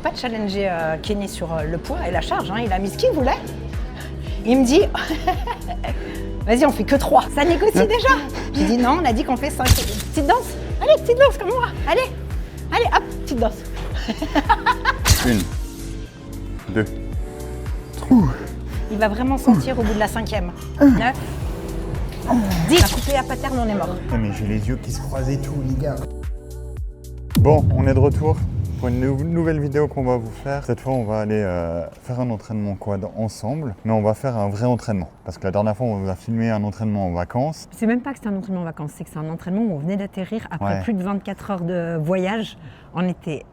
Pas challenger Kenny sur le poids et la charge, hein. Il a mis ce qu'il voulait. Il me dit, vas-y, on fait que 3. Ça négocie déjà. J'ai dit non, on a dit qu'on fait 5. Petite danse. Allez, petite danse comme moi. Allez, allez, hop, petite danse. 1, 2, 3. Il va vraiment sentir au bout de la 5e. 9, 10. La coupée à paterne, on est mort. Mais j'ai les yeux qui se croisent et tout, les gars. Bon, on est de retour pour une nouvelle vidéo qu'on va vous faire. Cette fois, on va aller faire un entraînement quad ensemble, mais on va faire un vrai entraînement. Parce que la dernière fois, on vous a filmé un entraînement en vacances. C'est même pas que c'est un entraînement en vacances, c'est que c'est un entraînement où on venait d'atterrir après plus de 24 heures de voyage. On était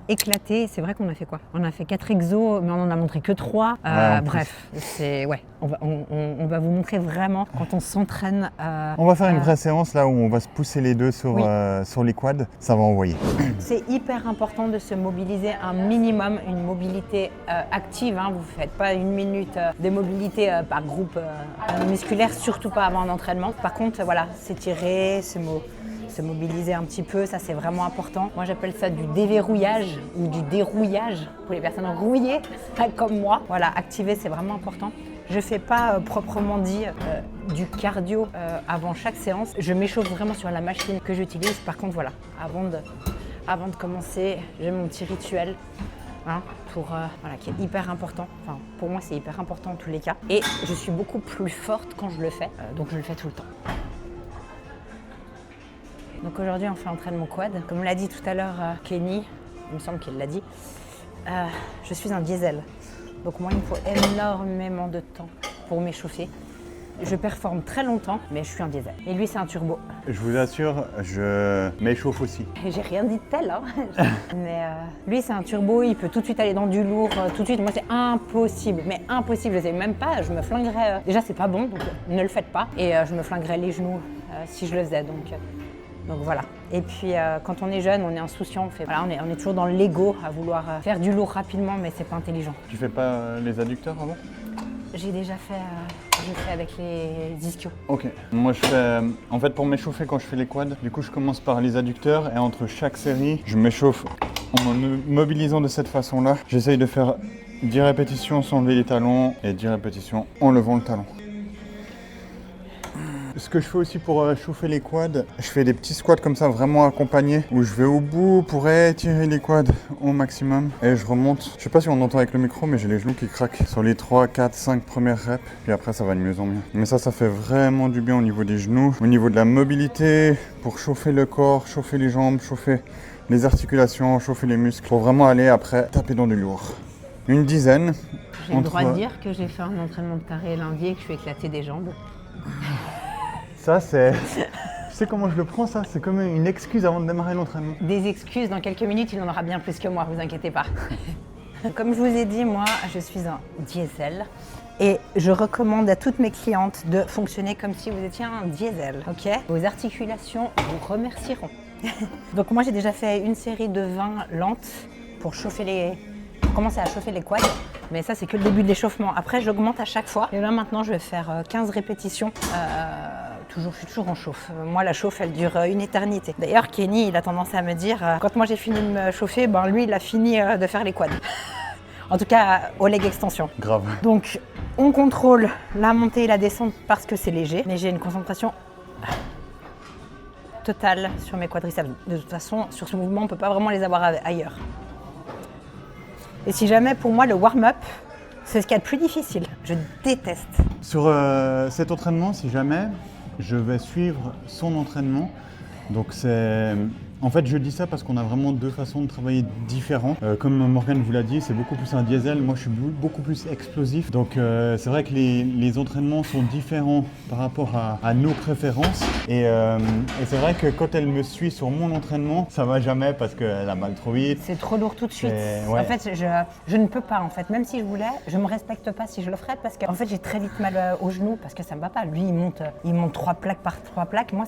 éclatés. C'est vrai qu'on a fait quoi? On a fait 4 exos, mais on en a montré que 3. Bref, on va vous montrer vraiment quand on s'entraîne. On va faire une vraie séance là où on va se pousser les deux sur les quads. Ça va envoyer. C'est hyper important de se mobiliser un minimum, une mobilité active. Hein. Vous ne faites pas une minute de mobilité par groupe musculaire, surtout pas avant un entraînement. Par contre, voilà, s'étirer, se mobiliser un petit peu, ça c'est vraiment important. Moi j'appelle ça du déverrouillage ou du dérouillage pour les personnes rouillées comme moi. Voilà, activer c'est vraiment important. Je ne fais pas proprement dit du cardio avant chaque séance. Je m'échauffe vraiment sur la machine que j'utilise. Par contre voilà, avant de commencer, j'ai mon petit rituel. Hein, qui est hyper important. Enfin, pour moi c'est hyper important en tous les cas. Et je suis beaucoup plus forte quand je le fais, donc je le fais tout le temps. Donc aujourd'hui on fait entraînement quad. Comme l'a dit tout à l'heure Kenny, il me semble qu'il l'a dit, je suis un diesel. Donc moi il me faut énormément de temps pour m'échauffer. Je performe très longtemps, mais je suis un diesel. Et lui c'est un turbo. Je vous assure, je m'échauffe aussi. J'ai rien dit de tel, hein. Mais lui c'est un turbo, il peut tout de suite aller dans du lourd, tout de suite. Moi c'est impossible, mais impossible. Je sais même pas, je me flinguerais. Déjà c'est pas bon, donc ne le faites pas. Et je me flinguerais les genoux si je le faisais. Donc voilà. Et puis quand on est jeune, on est insouciant, on est toujours dans l'ego à vouloir faire du lourd rapidement, mais c'est pas intelligent. Tu fais pas les adducteurs avant? J'ai déjà fait, je fais avec les ischios. Ok. Moi je fais, en fait pour m'échauffer quand je fais les quads, du coup je commence par les adducteurs et entre chaque série, je m'échauffe en me mobilisant de cette façon-là. J'essaye de faire 10 répétitions sans lever les talons et 10 répétitions en levant le talon. Ce que je fais aussi pour chauffer les quads, je fais des petits squats comme ça vraiment accompagnés où je vais au bout pour étirer les quads au maximum et je remonte. Je sais pas si on entend avec le micro mais j'ai les genoux qui craquent sur les 3, 4, 5 premières reps puis après ça va de mieux en mieux. Mais ça fait vraiment du bien au niveau des genoux, au niveau de la mobilité pour chauffer le corps, chauffer les jambes, chauffer les articulations, chauffer les muscles pour vraiment aller après taper dans du lourd. Une dizaine. J'ai le droit de dire que j'ai fait un entraînement de taré lundi et que je suis éclaté des jambes. Ça, c'est... Tu sais comment je le prends, ça? C'est comme une excuse avant de démarrer l'entraînement. Des excuses, dans quelques minutes, il en aura bien plus que moi, vous inquiétez pas. Comme je vous ai dit, moi, je suis un diesel. Et je recommande à toutes mes clientes de fonctionner comme si vous étiez un diesel, ok? Vos articulations vous remercieront. Donc moi, j'ai déjà fait une série de 20 lentes pour commencer à chauffer les quads. Mais ça, c'est que le début de l'échauffement. Après, j'augmente à chaque fois. Et là, maintenant, je vais faire 15 répétitions. Je suis toujours en chauffe. Moi, la chauffe, elle dure une éternité. D'ailleurs, Kenny, il a tendance à me dire, quand moi j'ai fini de me chauffer, lui, il a fini de faire les quads. En tout cas, au leg extension. Grave. Donc, on contrôle la montée et la descente parce que c'est léger. Mais j'ai une concentration totale sur mes quadriceps. De toute façon, sur ce mouvement, on ne peut pas vraiment les avoir ailleurs. Et si jamais, pour moi, le warm-up, c'est ce qu'il y a de plus difficile. Je déteste. Sur cet entraînement, si jamais, je vais suivre son entraînement. Donc c'est... En fait, je dis ça parce qu'on a vraiment deux façons de travailler différentes. Comme Morgane vous l'a dit, c'est beaucoup plus un diesel. Moi, je suis beaucoup plus explosif. Donc, c'est vrai que les entraînements sont différents par rapport à nos préférences. Et c'est vrai que quand elle me suit sur mon entraînement, ça va jamais parce qu'elle a mal trop vite. C'est trop lourd tout de suite. Ouais. En fait, je ne peux pas. En fait, même si je voulais, je me respecte pas si je le ferais parce que en fait, j'ai très vite mal aux genoux parce que ça me va pas. Lui, il monte 3 plaques par 3 plaques. Moi,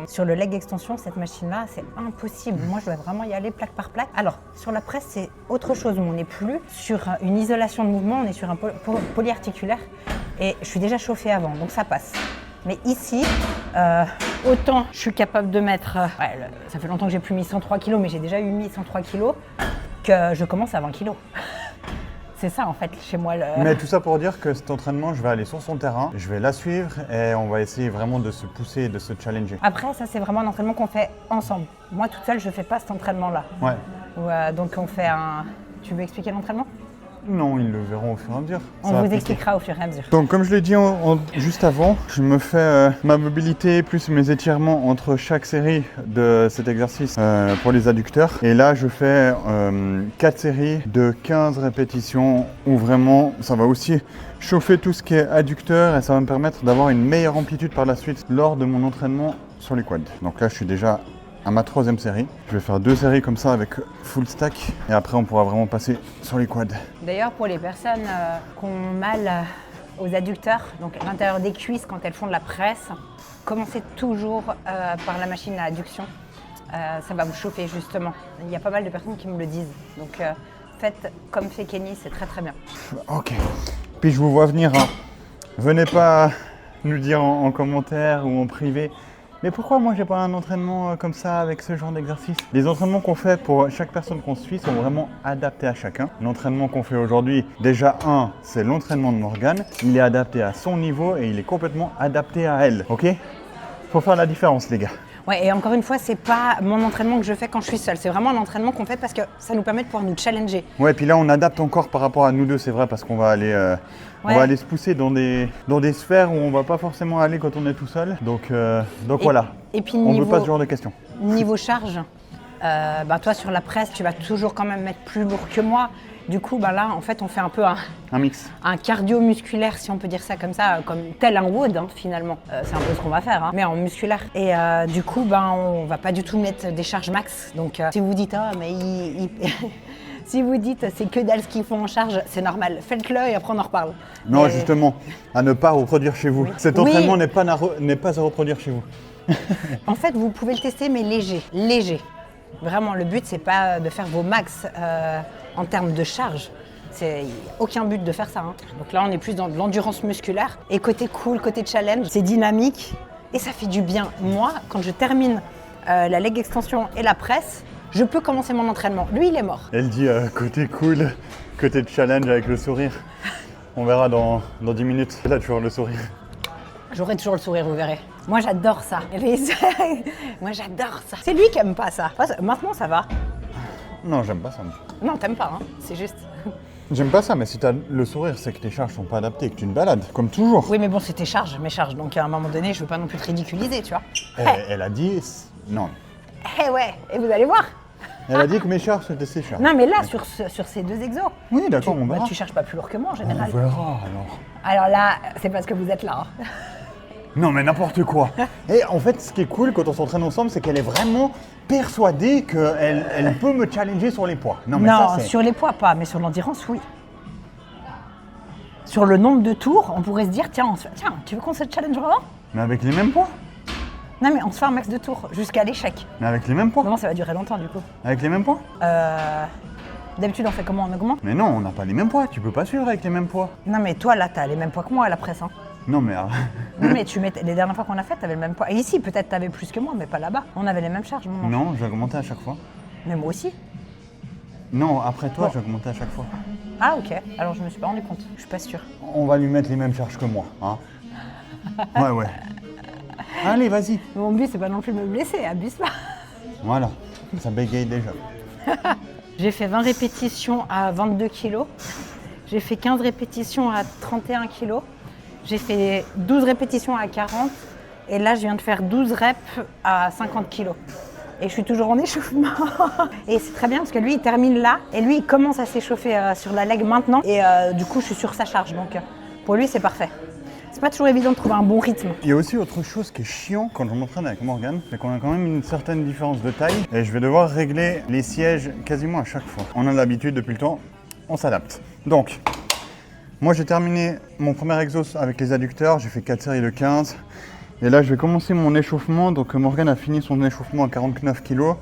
sur le leg extension, cette machine-là, c'est impossible. Moi, je dois vraiment y aller plaque par plaque. Alors, sur la presse, c'est autre chose. On n'est plus sur une isolation de mouvement, on est sur un polyarticulaire. Et je suis déjà chauffée avant, donc ça passe. Mais ici, autant je suis capable de mettre... ça fait longtemps que j'ai plus mis 103 kg, mais j'ai déjà eu mis 103 kg. que je commence à 20 kilos. C'est ça en fait chez moi. Mais tout ça pour dire que cet entraînement, je vais aller sur son terrain, je vais la suivre et on va essayer vraiment de se pousser et de se challenger. Après, ça c'est vraiment un entraînement qu'on fait ensemble. Moi toute seule, je fais pas cet entraînement-là. Ouais. Donc on fait un... Tu veux expliquer l'entraînement? Non, ils le verront au fur et à mesure. On vous expliquera au fur et à mesure. Donc comme je l'ai dit juste avant, je me fais ma mobilité plus mes étirements entre chaque série de cet exercice pour les adducteurs. Et là je fais 4 séries de 15 répétitions où vraiment ça va aussi chauffer tout ce qui est adducteur et ça va me permettre d'avoir une meilleure amplitude par la suite lors de mon entraînement sur les quads. Donc là je suis déjà à ma 3e série. Je vais faire 2 séries comme ça avec full stack et après on pourra vraiment passer sur les quads. D'ailleurs pour les personnes qui ont mal aux adducteurs, donc à l'intérieur des cuisses quand elles font de la presse, commencez toujours par la machine à adduction. Ça va vous chauffer justement. Il y a pas mal de personnes qui me le disent. Donc faites comme fait Kenny, c'est très très bien. Ok. Puis je vous vois venir. Hein. Venez pas nous dire en commentaire ou en privé. Mais pourquoi moi j'ai pas un entraînement comme ça avec ce genre d'exercice? Les entraînements qu'on fait pour chaque personne qu'on suit sont vraiment adaptés à chacun. L'entraînement qu'on fait aujourd'hui, déjà c'est l'entraînement de Morgane. Il est adapté à son niveau et il est complètement adapté à elle. Ok? Faut faire la différence les gars. Ouais, et encore une fois, c'est pas mon entraînement que je fais quand je suis seule. C'est vraiment un entraînement qu'on fait parce que ça nous permet de pouvoir nous challenger. Ouais, puis là on adapte encore par rapport à nous deux, c'est vrai, parce qu'on va aller, on va aller se pousser dans des sphères où on va pas forcément aller quand on est tout seul. Donc voilà. Et puis on veut pas ce genre de questions. Niveau charge, toi sur la presse, tu vas toujours quand même mettre plus lourd que moi. Du coup, là, en fait, on fait un peu un mix. Un cardio musculaire, si on peut dire ça comme ça, comme tel un WOD, finalement. C'est un peu ce qu'on va faire, mais en musculaire. Et du coup, on va pas du tout mettre des charges max. Donc, si vous dites, si vous dites c'est que dalle ce qu'ils font en charge, c'est normal. Faites-le et après on en reparle. Non, justement, à ne pas reproduire chez vous. Oui. Cet entraînement n'est pas à reproduire chez vous. En fait, vous pouvez le tester, mais léger. Vraiment, le but, c'est pas de faire vos max en termes de charge. C'est aucun but de faire ça. Donc là, on est plus dans de l'endurance musculaire. Et côté cool, côté challenge, c'est dynamique et ça fait du bien. Moi, quand je termine la leg extension et la presse, je peux commencer mon entraînement. Lui, il est mort. Elle dit côté cool, côté challenge avec le sourire. On verra dans 10 minutes. Elle a toujours le sourire. J'aurai toujours le sourire, vous verrez. Moi, j'adore ça. Moi, j'adore ça. C'est lui qui aime pas ça. Maintenant, ça va. Non, j'aime pas ça. Non, t'aimes pas, c'est juste. J'aime pas ça, mais si t'as le sourire, c'est que tes charges sont pas adaptées, que tu te balades, comme toujours. Oui, mais bon, c'est tes charges, mes charges. Donc, à un moment donné, je veux pas non plus te ridiculiser, tu vois. Elle a dit... Non. Eh ouais, et vous allez voir. Elle a dit que mes charges, c'était ses charges. Non, mais là, sur ces 2 exos... Oui, d'accord, on verra. Tu cherches pas plus lourd que moi, en général. On verra, alors. Alors là, c'est parce que vous êtes là. Non, mais n'importe quoi. Et en fait, ce qui est cool quand on s'entraîne ensemble, c'est qu'elle est vraiment persuadée qu'elle peut me challenger sur les poids. Non, sur les poids, pas, mais sur l'endurance, oui. Sur le nombre de tours, on pourrait se dire, tiens, tu veux qu'on se challenge vraiment? Mais avec les mêmes poids? Non, mais on se fait un max de tours jusqu'à l'échec. Mais avec les mêmes poids? Non, ça va durer longtemps, du coup. Avec les mêmes poids? D'habitude, on fait comment? On augmente? Mais non, on n'a pas les mêmes poids. Tu peux pas suivre avec les mêmes poids. Non, mais toi, là, t'as les mêmes poids que moi à la presse, Non, mais... Non, mais les dernières fois qu'on a fait, t'avais le même poids. Et ici, peut-être t'avais plus que moi, mais pas là-bas. On avait les mêmes charges. Non, j'ai augmenté à chaque fois. Mais moi aussi. Non, après toi, j'ai augmenté à chaque fois. Ah, ok. Alors, je me suis pas rendu compte. Je suis pas sûre. On va lui mettre les mêmes charges que moi, Ouais. Allez, vas-y. Mon but, c'est pas non plus de me blesser, abuse pas. Voilà, ça bégaye déjà. J'ai fait 20 répétitions à 22 kg. J'ai fait 15 répétitions à 31 kg. J'ai fait 12 répétitions à 40. Et là, je viens de faire 12 reps à 50 kg. Et je suis toujours en échauffement. Et c'est très bien parce que lui, il termine là. Et lui, il commence à s'échauffer sur la leg maintenant. Et du coup, je suis sur sa charge. Donc, pour lui, c'est parfait. C'est pas toujours évident de trouver un bon rythme. Il y a aussi autre chose qui est chiant quand je m'entraîne avec Morgane, c'est qu'on a quand même une certaine différence de taille et je vais devoir régler les sièges quasiment à chaque fois. On a l'habitude depuis le temps, on s'adapte. Donc, moi j'ai terminé mon premier exos avec les adducteurs, j'ai fait 4 séries de 15 et là je vais commencer mon échauffement. Donc Morgane a fini son échauffement à 49 kg.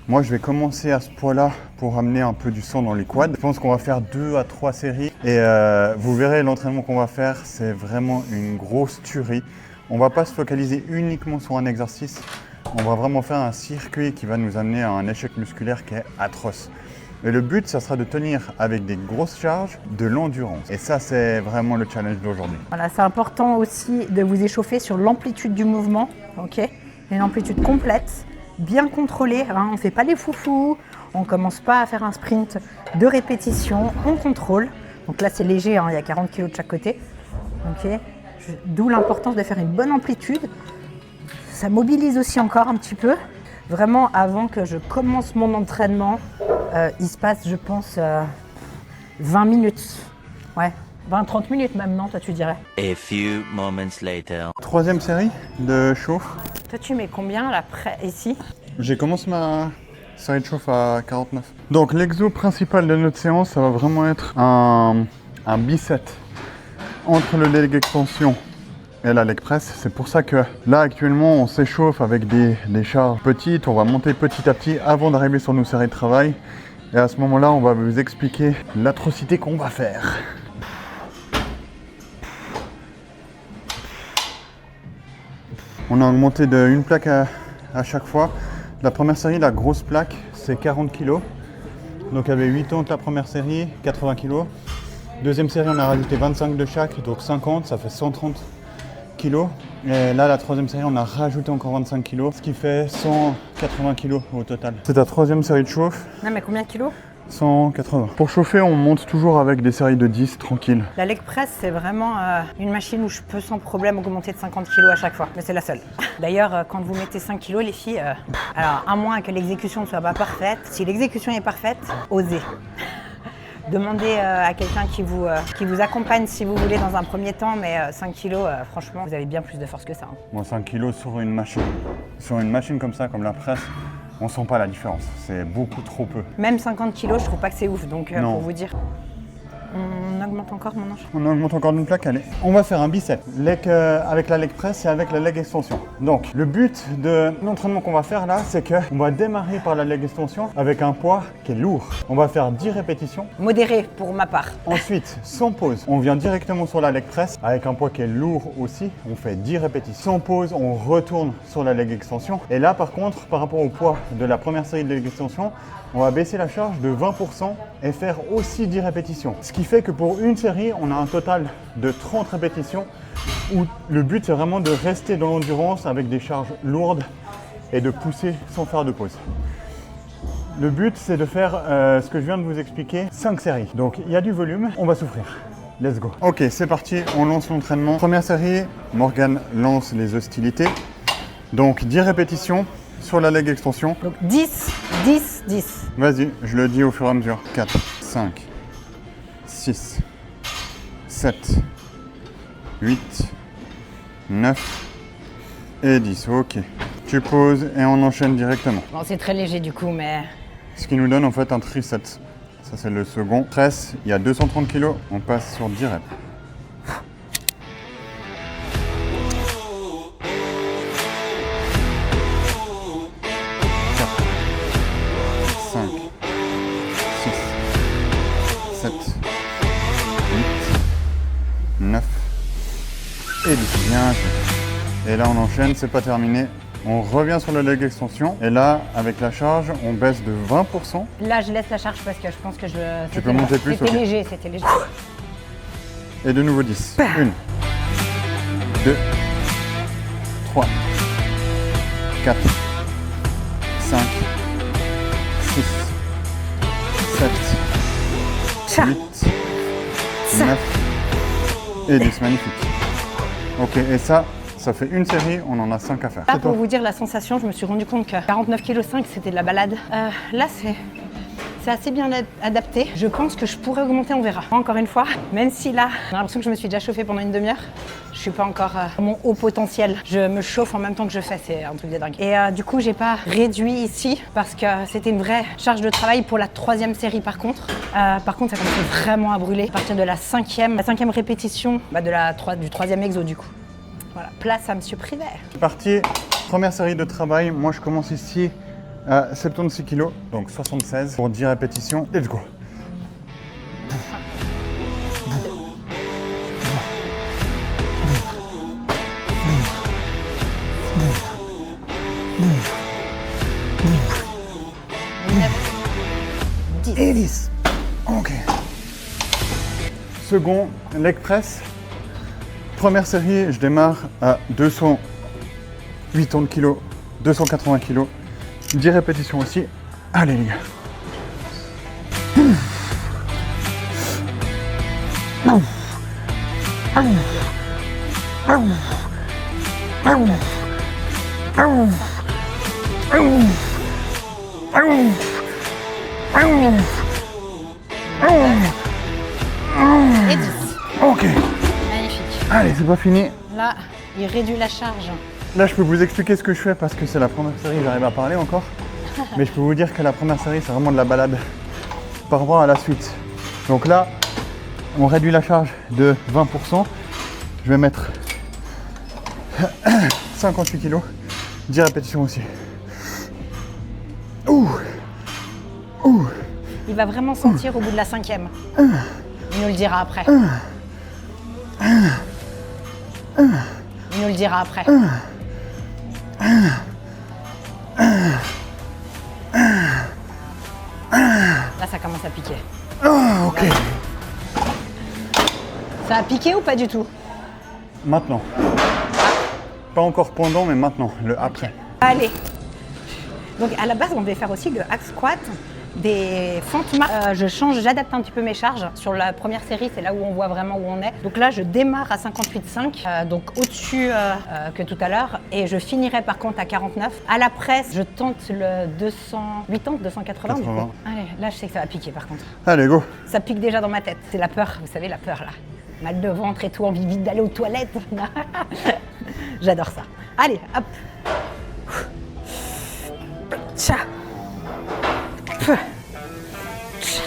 Moi, je vais commencer à ce poids-là pour amener un peu du sang dans les quads. Je pense qu'on va faire 2 à 3 séries et vous verrez l'entraînement qu'on va faire, c'est vraiment une grosse tuerie. On ne va pas se focaliser uniquement sur un exercice, on va vraiment faire un circuit qui va nous amener à un échec musculaire qui est atroce. Et le but, ça sera de tenir avec des grosses charges de l'endurance. Et ça, c'est vraiment le challenge d'aujourd'hui. Voilà, c'est important aussi de vous échauffer sur l'amplitude du mouvement, ok? Une amplitude complète, bien contrôlée, hein, on ne fait pas les foufous, on ne commence pas à faire un sprint de répétition, on contrôle. Donc là, c'est léger, hein, il y a 40 kg de chaque côté, ok? D'où l'importance de faire une bonne amplitude. Ça mobilise aussi encore un petit peu. Vraiment, avant que je commence mon entraînement, il se passe, je pense, 20 minutes. Ouais, 20-30 minutes même, non, toi tu dirais. A few moments later. Troisième série de chauffe. Toi, tu mets combien là, ici? J'ai commencé ma série de chauffe à 49. Donc l'exo principal de notre séance, ça va vraiment être un bicep entre le leg extension et la leg press. C'est pour ça que là actuellement on s'échauffe avec des charges petites. On va monter petit à petit avant d'arriver sur nos séries de travail. Et à ce moment-là, on va vous expliquer l'atrocité qu'on va faire. On a augmenté de une plaque à chaque fois. La première série, la grosse plaque, c'est 40 kg. Donc il y avait 8 ondes la première série, 80 kg. Deuxième série, on a rajouté 25 de chaque, donc 50, ça fait 130 kg. Et là, la troisième série, on a rajouté encore 25 kg, ce qui fait 180 kg au total. C'est ta troisième série de chauffe. Non, mais combien de kilos? 180. Pour chauffer, on monte toujours avec des séries de 10, tranquille. La leg press, c'est vraiment une machine où je peux sans problème augmenter de 50 kg à chaque fois. Mais c'est la seule. D'ailleurs, quand vous mettez 5 kg, les filles, alors à moins que l'exécution ne soit pas parfaite, si l'exécution est parfaite, osez. Demandez à quelqu'un qui vous accompagne si vous voulez dans un premier temps, mais 5 kg, franchement, vous avez bien plus de force que ça. Hein. Moi, 5 kg sur une machine. Sur une machine comme ça, comme la presse, on sent pas la différence. C'est beaucoup trop peu. Même 50 kg, je trouve pas que c'est ouf. Donc, pour vous dire, on augmente encore mon ange. On augmente encore d'une plaque, allez. On va faire un bicep avec la leg press et avec la leg extension. Donc, le but de l'entraînement qu'on va faire là, c'est qu'on va démarrer par la leg extension avec un poids qui est lourd. On va faire 10 répétitions. Modéré pour ma part. Ensuite, sans pause, on vient directement sur la leg press avec un poids qui est lourd aussi. On fait 10 répétitions. Sans pause, on retourne sur la leg extension. Et là, par contre, par rapport au poids de la première série de leg extension, on va baisser la charge de 20% et faire aussi 10 répétitions. Ce qui fait que pour une série, on a un total de 30 répétitions où le but, c'est vraiment de rester dans l'endurance avec des charges lourdes et de pousser sans faire de pause. Le but, c'est de faire ce que je viens de vous expliquer, 5 séries. Donc, il y a du volume, on va souffrir. Let's go. Ok, c'est parti, on lance l'entraînement. Première série, Morgane lance les hostilités. Donc, 10 répétitions sur la leg extension. Donc 10, 10, 10. Vas-y, je le dis au fur et à mesure. 4, 5, 6, 7, 8, 9 et 10. Ok. Tu poses et on enchaîne directement. Bon, c'est très léger du coup, mais... Ce qui nous donne en fait un tricep. Ça, c'est le second. Presse, il y a 230 kg. On passe sur 10 reps. 9 et 10. Bien joué. Et là on enchaîne, c'est pas terminé. On revient sur la leg extension et là avec la charge on baisse de 20%. Là je laisse la charge parce que je pense que Tu peux monter plus. C'était léger, c'était léger. Et de nouveau 10. 1, 2, 3, 4, 5, 6, 7, 8, 9 et 10, magnifique. Ok, et ça fait une série, on en a 5 à faire. Là, pour vous dire la sensation, je me suis rendu compte que 49,5 kg, c'était de la balade. Là, c'est assez bien adapté. Je pense que je pourrais augmenter, on verra. Encore une fois, même si là, j'ai l'impression que je me suis déjà chauffée pendant une demi-heure, je suis pas encore à mon haut potentiel. Je me chauffe en même temps que je fais, c'est un truc de dingue. Et du coup, j'ai pas réduit ici parce que c'était une vraie charge de travail pour la troisième série par contre. Ça commençait vraiment à brûler. À partir de la cinquième répétition du troisième exo du coup. Voilà, place à Monsieur Privet. C'est parti, première série de travail. Moi, je commence ici à 76 kg, donc 76 pour 10 répétitions. Let's go. second leg press. Première série, je démarre à 280 kg, 280 kg. 10 répétitions aussi. Allez les gars. Et 10. Ok. Magnifique. Allez, c'est pas fini. Là, il réduit la charge. Là, je peux vous expliquer ce que je fais parce que c'est la première série, j'arrive à parler encore. Mais je peux vous dire que la première série, c'est vraiment de la balade par rapport à la suite. Donc là, on réduit la charge de 20%. Je vais mettre 58 kg, 10 répétitions aussi. Ouh. Ouh. Il va vraiment sentir au bout de la 5e. Il nous le dira après. Il nous le dira après. Là, ça commence à piquer. Ah, ok. Ça a piqué ou pas du tout? Maintenant. Pas encore pendant, mais maintenant, le après. Allez. Donc à la base, on devait faire aussi le hack squat, des fentes je change, j'adapte un petit peu mes charges. Sur la première série, c'est là où on voit vraiment où on est. Donc là, je démarre à 58,5, donc au-dessus que tout à l'heure. Et je finirai par contre à 49. À la presse, je tente le 280, 280 du coup. Allez, là, je sais que ça va piquer par contre. Allez, go. Ça pique déjà dans ma tête. C'est la peur, vous savez, la peur là. Mal de ventre et tout, envie vite d'aller aux toilettes. J'adore ça. Allez, hop. Tcha. Pff. Tcha.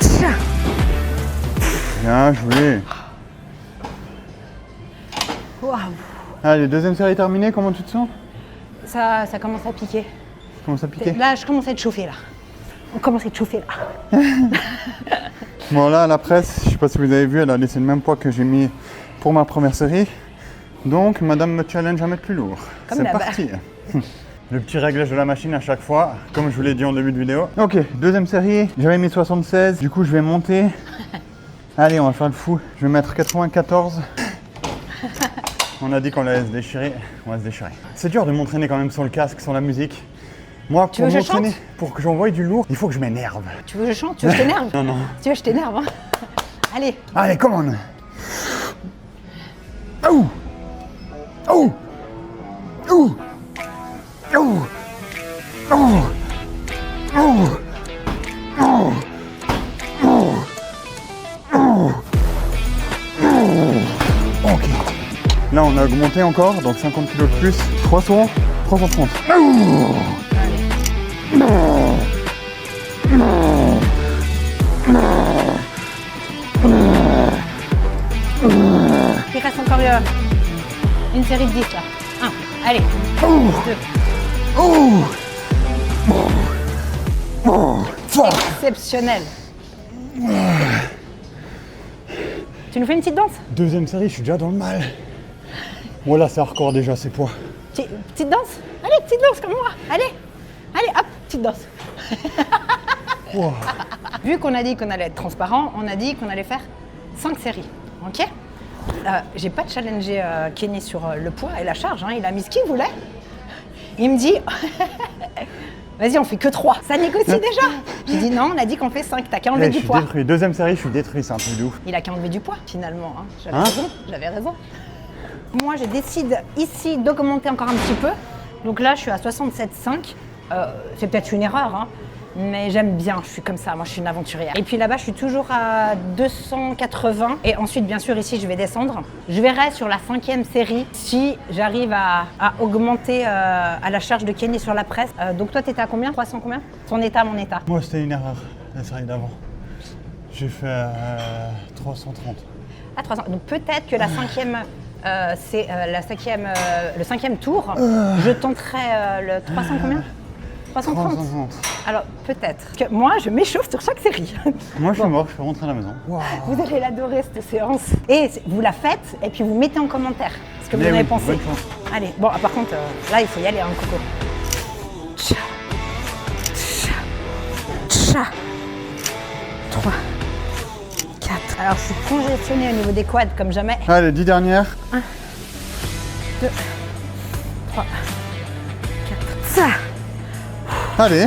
Tcha. Bien joué. Waouh. Allez, deuxième série terminée, comment tu te sens? Ça commence à piquer. Comment ça piquer? Là, je commence à être chauffée là. On commence à être chauffé là. Bon là, la presse, je sais pas si vous avez vu, elle a laissé le même poids que j'ai mis pour ma première série. Donc, madame me challenge à mettre plus lourd. Comme C'est là-bas. parti. Le petit réglage de la machine à chaque fois, comme je vous l'ai dit en début de vidéo. Ok, deuxième série, j'avais mis 76, du coup je vais monter. Allez, on va faire le fou. Je vais mettre 94. On a dit qu'on allait se déchirer, on va se déchirer. C'est dur de m'entraîner quand même sur le casque, sur la musique. Moi, Tu pour veux que je m'entraîner, chante pour que j'envoie du lourd, il faut que je m'énerve. Tu veux que je chante? Tu veux que je t'énerve? Non, non. Tu veux que je t'énerve hein? Allez. Allez, come on. Oh. Oh. Oh. Oh. Oh. Oh. Oh. Oh. Oh. Ok. Là, on a augmenté encore, donc 50 kg de plus. 300, 330. Il reste encore une série de 10 là. 1, allez. 2. Oh. Oh. Fort. Exceptionnel. Tu nous fais une petite danse? Deuxième série, je suis déjà dans le mal. Bon là, c'est hardcore déjà, ces poids. Petite danse? Allez, petite danse comme moi. Allez. Allez, hop, petite danse. Wow. Vu qu'on a dit qu'on allait être transparent, on a dit qu'on allait faire 5 séries. Ok? J'ai pas challengé Kenny sur le poids et la charge. Hein. Il a mis ce qu'il voulait. Il me dit vas-y, on fait que 3. Ça négocie déjà. J'ai dit non, on a dit qu'on fait 5. T'as qu'à enlever Je du suis poids. détruit. Deuxième série, je suis détruit, c'est un truc de ouf. Il a qu'à enlever du poids finalement. Hein. J'avais Hein raison. J'avais raison. Moi, je décide ici d'augmenter encore un petit peu. Donc là, je suis à 67,5. C'est peut-être une erreur, hein, mais j'aime bien. Je suis comme ça. Moi, je suis une aventurière. Et puis là-bas, je suis toujours à 280. Et ensuite, bien sûr, ici, je vais descendre. Je verrai sur la 5e série si j'arrive à augmenter à la charge de Kenny sur la presse. Donc toi, t'étais à combien? 300 combien? Ton état, mon état. Moi, c'était une erreur, la série d'avant. J'ai fait 330. à 300. Donc peut-être que la cinquième, c'est le cinquième tour. Je tenterai le 300 combien 330. 330. Alors peut-être. Parce que moi, je m'échauffe sur chaque série. Moi, je suis mort, je peux rentrer à la maison. Vous allez l'adorer cette séance. Et vous la faites et puis vous mettez en commentaire ce que vous Mais en avez oui, pensé. bonne chance. Allez, bon, par contre, là, il faut y aller, hein, Coco. Tcha. Tcha. Tcha. 3, 4. Alors, je suis congestionnée au niveau des quads comme jamais. Allez, 10 dernières. 2, 3, 4. Ça. Allez,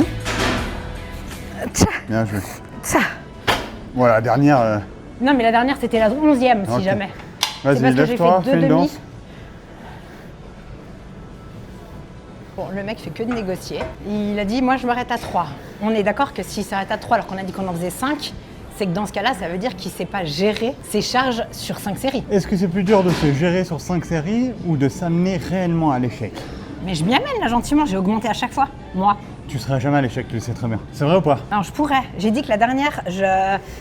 Tcha. bien joué. Ça. Voilà, dernière. Non, mais la dernière, c'était la 11e, Ok. si jamais. Vas-y, C'est parce que j'ai lève-toi, fait fais 2 une demi. danse. Bon, le mec fait que de négocier. Il a dit, moi, je m'arrête à 3. On est d'accord que s'il s'arrête à 3 alors qu'on a dit qu'on en faisait 5, c'est que dans ce cas-là, ça veut dire qu'il ne sait pas gérer ses charges sur 5 séries. Est-ce que c'est plus dur de se gérer sur 5 séries ou de s'amener réellement à l'échec? Mais je m'y amène là gentiment, j'ai augmenté à chaque fois, moi. Tu seras jamais à l'échec, tu le sais très bien. C'est vrai ou pas? Non, je pourrais. J'ai dit que la dernière, je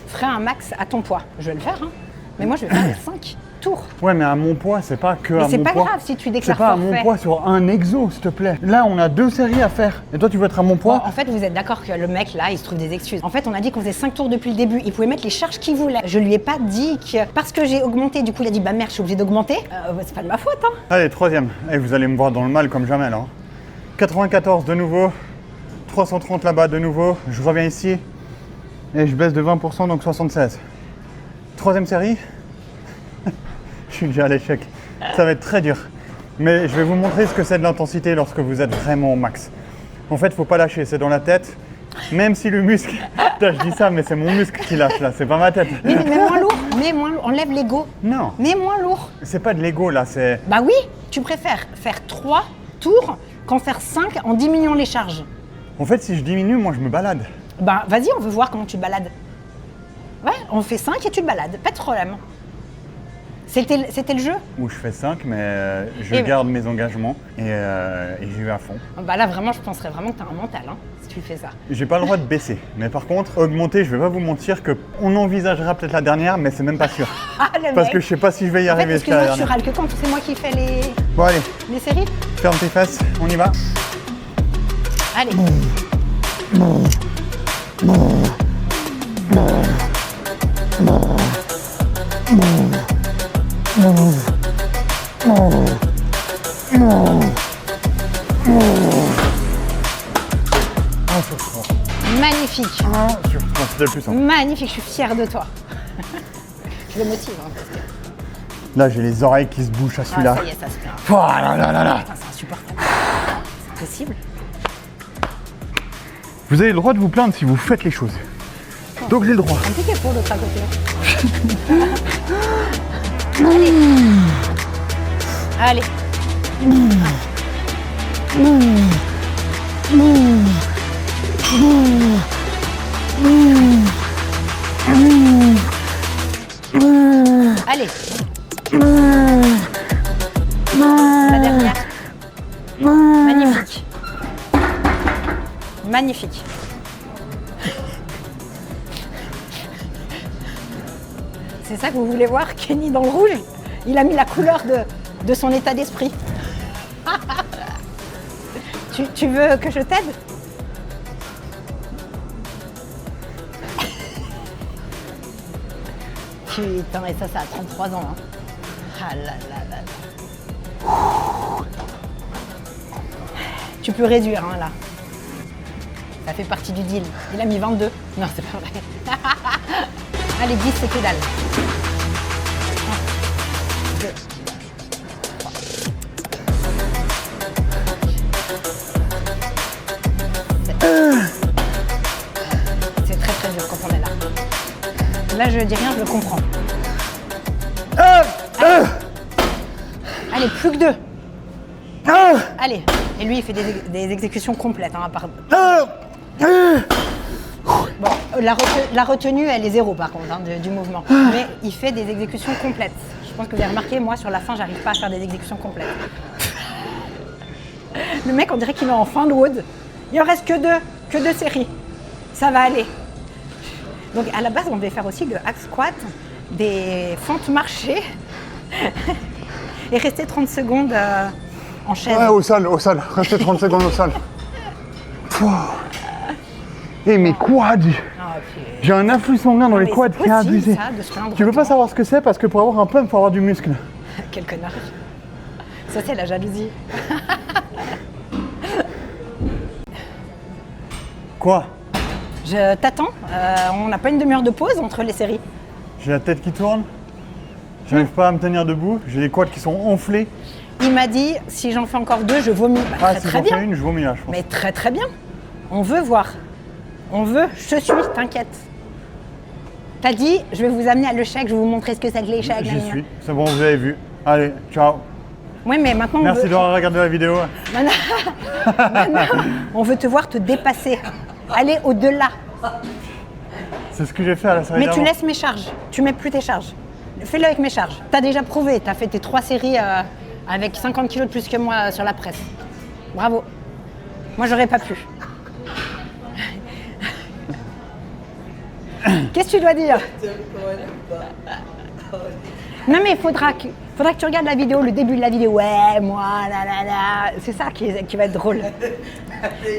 ferais un max à ton poids. Je vais le faire, hein. Mais moi, je vais faire les 5 tours. Ouais, mais à mon poids, c'est pas que Mais à c'est mon pas poids. grave si tu C'est déclares pas à mon forfait. poids sur un exo, s'il te plaît. Là, on a 2 séries à faire. Et toi, tu veux être à mon Bon, poids? en fait, vous êtes d'accord que le mec, là, il se trouve des excuses. En fait, on a dit qu'on faisait 5 tours depuis le début. Il pouvait mettre les charges qu'il voulait. Je lui ai pas dit que parce que j'ai augmenté, du coup, il a dit, bah merde, je suis obligé d'augmenter. C'est pas de ma faute, hein. Allez, 3e. Et vous allez me voir dans le mal comme jamais, là. 94 de nouveau. 330 là-bas de nouveau. Je reviens ici. Et je baisse de 20%, donc 76. 3e série. Je suis déjà à l'échec. Ça va être très dur. Mais je vais vous montrer ce que c'est de l'intensité lorsque vous êtes vraiment au max. En fait, faut pas lâcher, c'est dans la tête. Même si le muscle... Putain, je dis ça, mais c'est mon muscle qui lâche là, c'est pas ma tête. Mais moins lourd, mais moins lourd. Enlève l'ego. Non, Mais moins lourd. c'est pas de l'ego là, c'est... Bah oui, tu préfères faire 3 tours qu'en faire 5 en diminuant les charges. En fait, si je diminue, moi je me balade. Bah vas-y, on veut voir comment tu te balades. Ouais, on fait 5 et tu te balades, pas de problème. C'était le jeu. Où je fais 5, mais je Et garde mes engagements et j'y vais à fond. Bah là vraiment, je penserais vraiment que t'as un mental, hein, si tu fais ça. J'ai pas le droit de baisser. Mais par contre, augmenter, je vais pas vous mentir que on envisagera peut-être la dernière, mais c'est même pas sûr. Ah le Parce mec. que je sais pas si je vais y En fait, arriver jusqu'à la excuse-moi, tu dernière. râles que quand c'est moi qui fais Bon allez, les séries. ferme tes fesses, on y va. Allez. Un sur 3. Magnifique. 1 sur 3, c'était le plus simple. Magnifique, je suis fière de toi. Je le motive, hein, parce que... Là, j'ai les oreilles qui se bouchent à Ah, celui-là. ça y est, ça se fait. Oh là là là là. Putain, c'est insupportable. C'est possible. Vous avez le droit de vous plaindre si vous faites les choses. Donc j'ai le droit. Un petit pour l'autre à côté. Allez. Allez. La dernière. Magnifique. Magnifique. C'est ça que vous voulez voir, Kenny dans le rouge? Il a mis la couleur de son état d'esprit. Tu veux que je t'aide? Putain, et ça a 33 ans. Hein. Ah là là là là. Tu peux réduire, hein, là. Ça fait partie du deal. Il a mis 22. Non, c'est pas vrai. Allez, 10, c'est que dalle. 1, 2, 3. C'est très très dur quand on est là. Là, je dis rien, je le comprends. Allez, plus que 2. Allez. Et lui, il fait des exécutions complètes. Hein, Bon, la retenue, elle est 0 par contre, hein, du mouvement. Mais il fait des exécutions complètes. Je pense que vous avez remarqué, moi, sur la fin, j'arrive pas à faire des exécutions complètes. Le mec, on dirait qu'il est en fin de wood. Il en reste que deux séries. Ça va aller. Donc, à la base, on devait faire aussi le hack squat des fentes marchées et rester 30 secondes en chaise. Ouais, au sol. Restez 30 secondes au sol. Et mes quads. Ah, puis- J'ai un afflux sanguin dans les mais quads c'est qui est possible, abusé. ça, de se plaindre Tu veux pas autant. savoir ce que c'est parce que pour avoir un pump, il faut avoir du muscle. Quel connard. Ça, c'est la jalousie. Quoi? Je t'attends. On n'a pas une demi-heure de pause entre les séries. J'ai la tête qui tourne. J'arrive pas à me tenir debout. J'ai les quads qui sont enflés. Il m'a dit, si j'en fais encore 2, je vomis. Bah, Ah, très, si très j'en fais bien. une, je vomis là, je pense. Mais très très bien. On veut voir. On veut, je suis, t'inquiète. T'as dit, je vais vous amener à l'échec, je vais vous montrer ce que c'est que l'échec. J'y suis. C'est bon, vous avez vu. Allez, ciao. Oui, mais maintenant, Merci d'avoir regardé la vidéo. Maintenant, on veut te voir te dépasser. Aller au-delà. C'est ce que j'ai fait à la série Mais tu d'avant. laisses mes charges. Tu mets plus tes charges. Fais-le avec mes charges. T'as déjà prouvé. T'as fait tes 3 séries avec 50 kilos de plus que moi sur la presse. Bravo. Moi, j'aurais pas pu. Qu'est-ce que tu dois dire? Non, mais il faudra que tu regardes la vidéo, le début de la vidéo. Ouais, moi, là, là, là. C'est ça qui va être drôle.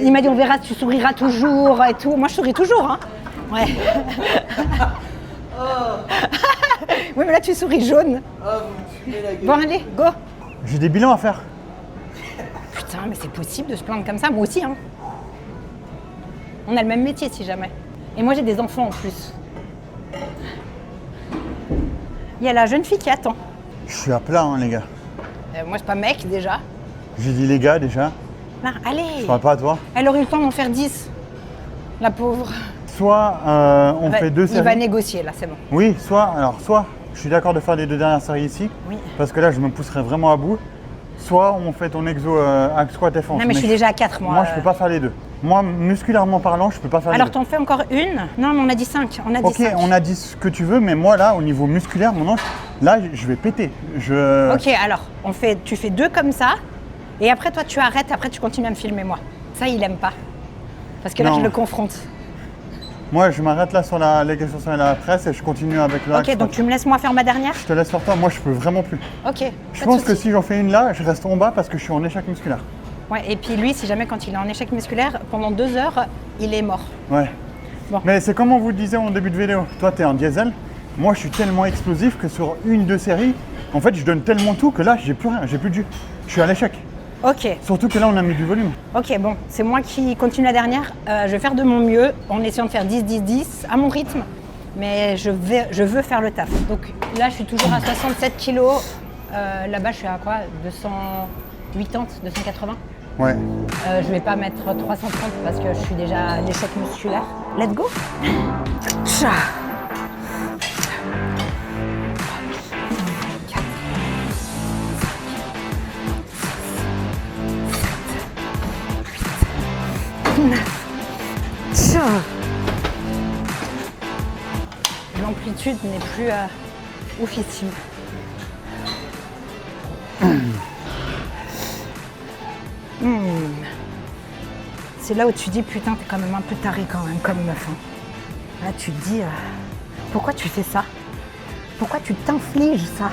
Il m'a dit, on verra, tu souriras toujours et tout. Moi, je souris toujours, hein. Ouais. Oui, mais là, tu souris jaune. Bon, allez, go. J'ai des bilans à faire. Putain, mais c'est possible de se plaindre comme ça, moi aussi, hein. On a le même métier, si jamais. Et moi, j'ai des enfants en plus. Il y a la jeune fille qui attend. Je suis à plat, hein, les gars. Moi, c'est pas mec, déjà. J'ai dit les gars déjà. Là, allez. Je parle pas à toi. Elle aurait eu le temps d'en faire 10. La pauvre. Soit on fait 2 séries. Il va négocier, là, c'est bon. Oui, soit je suis d'accord de faire les 2 dernières séries ici. Oui. Parce que là, je me pousserai vraiment à bout. Soit on fait ton exo axe squat défense. Non, mais je suis déjà à 4, moi. Moi, je peux pas faire les 2. Moi, musculairement parlant, je peux pas faire Alors, les 2. t'en fais encore une? Non, mais on a dit 5. On a dit Ok, 5. on a dit ce que tu veux, mais moi là, au niveau musculaire, maintenant, là, je vais péter. Ok, alors, tu fais 2 comme ça, et après, toi, tu arrêtes, après, tu continues à me filmer, moi. Ça, il aime pas. Parce que là, Non. je le confronte. Moi, je m'arrête là sur l'exercice et la presse et je continue avec le axe Ok, donc squat. tu me laisses moi faire ma dernière? Je te laisse faire toi, moi, je peux vraiment plus. Ok. Je pas de pense que souci. si j'en fais une là, je reste en bas parce que je suis en échec musculaire. Ouais, et puis lui, si jamais quand il est en échec musculaire, pendant 2 heures, il est mort. Ouais. Bon. Mais c'est comme on vous le disait en début de vidéo. Toi, tu es en diesel. Moi, je suis tellement explosif que sur 1-2 séries, en fait, je donne tellement tout que là, j'ai plus rien, j'ai plus de jus. Je suis à l'échec. Ok, Surtout que là, on a mis du volume. ok, bon, c'est moi qui continue la dernière. Je vais faire de mon mieux en essayant de faire 10-10-10 à mon rythme, mais je veux faire le taf. Donc là, je suis toujours à 67 kilos. Là-bas, je suis à quoi? 280, 280? Ouais. Je vais pas mettre 330 parce que je suis déjà à l'échec musculaire. Let's go. Tcha. L'amplitude n'est plus oufissime. C'est là où tu dis putain, t'es quand même un peu taré quand même comme meuf. Hein. Là tu te dis pourquoi tu fais ça? Pourquoi tu t'infliges ça?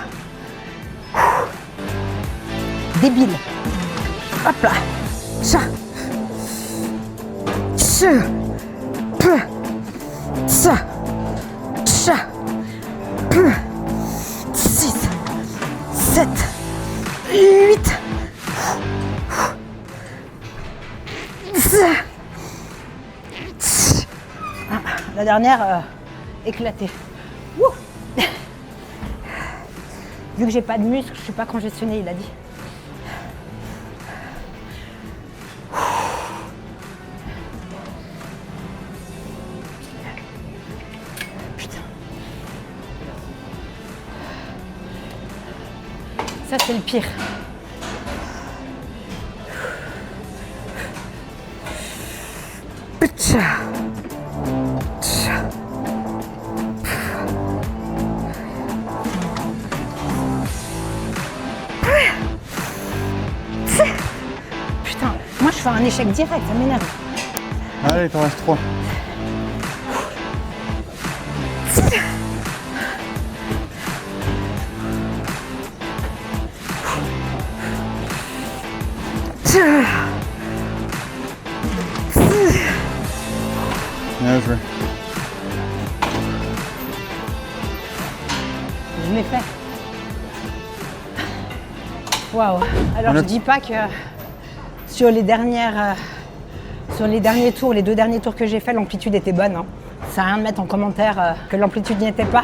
Débile. Hop là. Tcha. Tcha. Peu. Tcha. Tcha. Peu. 6, 7, 8. La dernière, éclatée. Wouh. Vu que j'ai pas de muscle, je suis pas congestionnée, il a dit. Putain. Ça, c'est le pire. Tcha. Tcha. Putain, moi je fais un échec direct, ça m'énerve. Allez, il t'en reste 3. Bien joué. Je l'ai fait. Waouh. Alors je dis pas que sur les derniers tours, les 2 derniers tours que j'ai fait, l'amplitude était bonne. Hein. Ça sert à rien de mettre en commentaire que l'amplitude n'y était pas.